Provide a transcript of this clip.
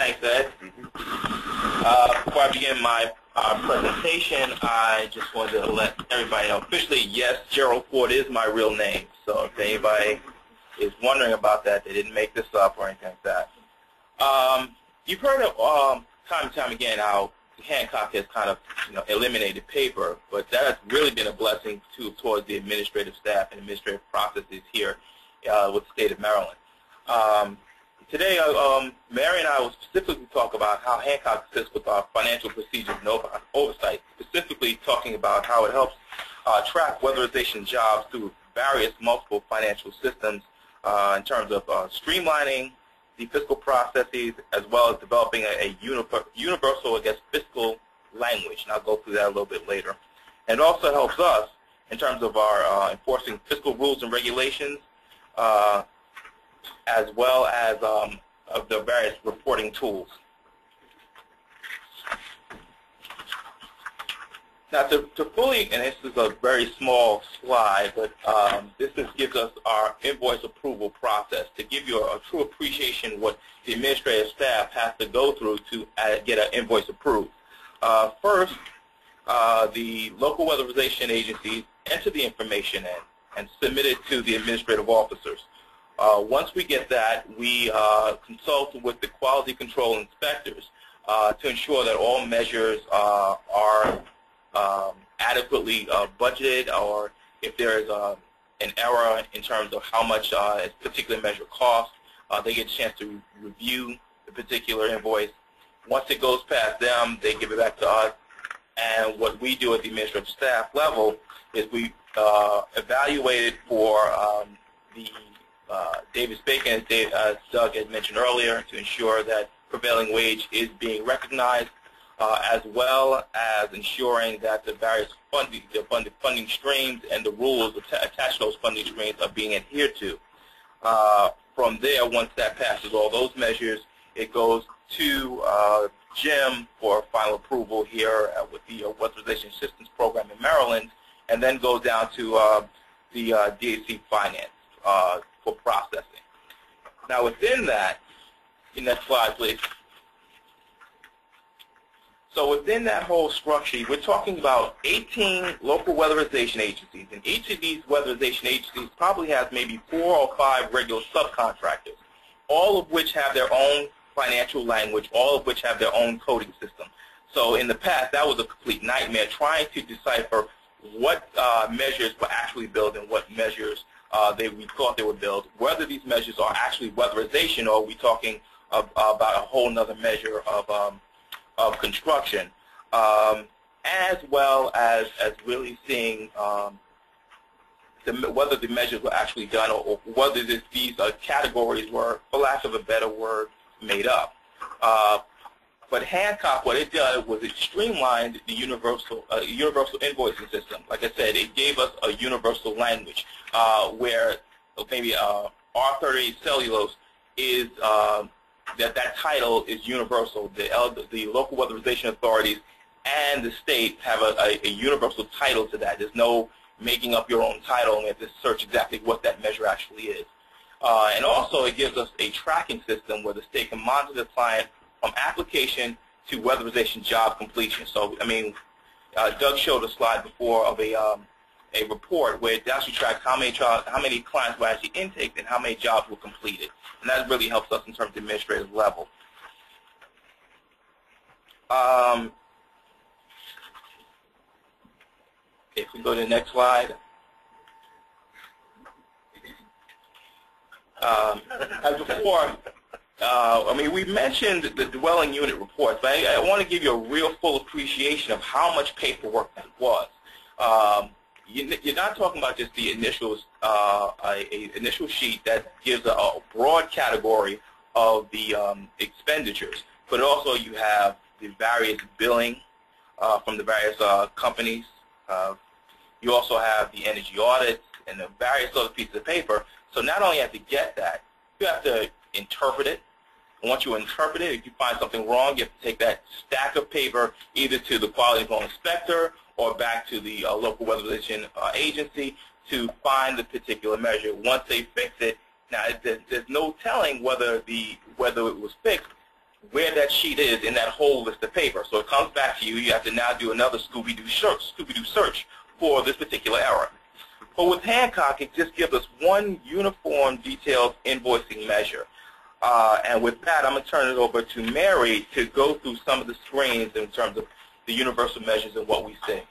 Thanks, Ed. Before I begin my presentation, I just wanted to let everybody know officially, yes, Gerald Ford is my real name. So if anybody is wondering about that, they didn't make this up or anything like that. You've heard of time and time again how Hancock has kind of eliminated paper, but that has really been a blessing towards the administrative staff and administrative processes here with the state of Maryland. Today, Mary and I will specifically talk about how Hancock assists with our financial procedures and oversight, specifically talking about how it helps track weatherization jobs through various multiple financial systems in terms of streamlining the fiscal processes as well as developing a universal, fiscal language. And I'll go through that a little bit later. And it also helps us in terms of our enforcing fiscal rules and regulations, as well as of the various reporting tools. Now, to fully, and this is a very small slide, but this gives us our invoice approval process to give you a true appreciation of what the administrative staff has to go through to get an invoice approved. First, the local weatherization agencies enter the information in and submit it to the administrative officers. Once we get that, we consult with the quality control inspectors to ensure that all measures are adequately budgeted, or if there is an error in terms of how much a particular measure costs, they get a chance to review the particular invoice. Once it goes past them, they give it back to us, and what we do at the administrative staff level is we evaluate it for the Davis-Bacon, as Doug had mentioned earlier, to ensure that prevailing wage is being recognized, as well as ensuring that the various funding streams and the rules attached to those funding streams are being adhered to. From there, once that passes all those measures, it goes to Jim for final approval here with the Weatherization Assistance Program in Maryland, and then goes down to the DAC Finance for processing. Now, within that, next slide, please. So within that whole structure, we're talking about 18 local weatherization agencies, and each of these weatherization agencies probably has maybe 4 or 5 regular subcontractors, all of which have their own financial language, all of which have their own coding system. So in the past, that was a complete nightmare trying to decipher what measures were actually billed and what measures we thought they were billed, whether these measures are actually weatherization or are we talking about a whole other measure of construction, as well as really seeing whether the measures were actually done or whether these categories were, for lack of a better word, made up. But Hancock, what it did was it streamlined the universal invoicing system. Like I said, it gave us a universal language where maybe R38 cellulose is that title is universal. The local weatherization authorities and the state have a universal title to that. There's no making up your own title and you have to search exactly what that measure actually is. And also it gives us a tracking system where the state can monitor the client from application to weatherization job completion. So, I mean, Doug showed a slide before of a report where it actually tracks how many clients were actually intaked and how many jobs were completed. And that really helps us in terms of the administrative level. If we go to the next slide. As before, I mean, we mentioned the dwelling unit reports, but I want to give you a real full appreciation of how much paperwork that was. You're not talking about just the initials, initial sheet that gives a broad category of the expenditures, but also you have the various billing from the various companies. You also have the energy audits and the various other pieces of paper. So not only have to get that, you have to interpret it. And once you interpret it, if you find something wrong, you have to take that stack of paper either to the quality control inspector or back to the local weatherization agency to find the particular measure. Once they fix it, now there's no telling whether it was fixed where that sheet is in that whole list of paper. So it comes back to you. You have to now do another Scooby-Doo search for this particular error. But with Hancock, it just gives us one uniform, detailed invoicing measure. And with that, I'm going to turn it over to Mary to go through some of the screens in terms of the universal measures and what we see.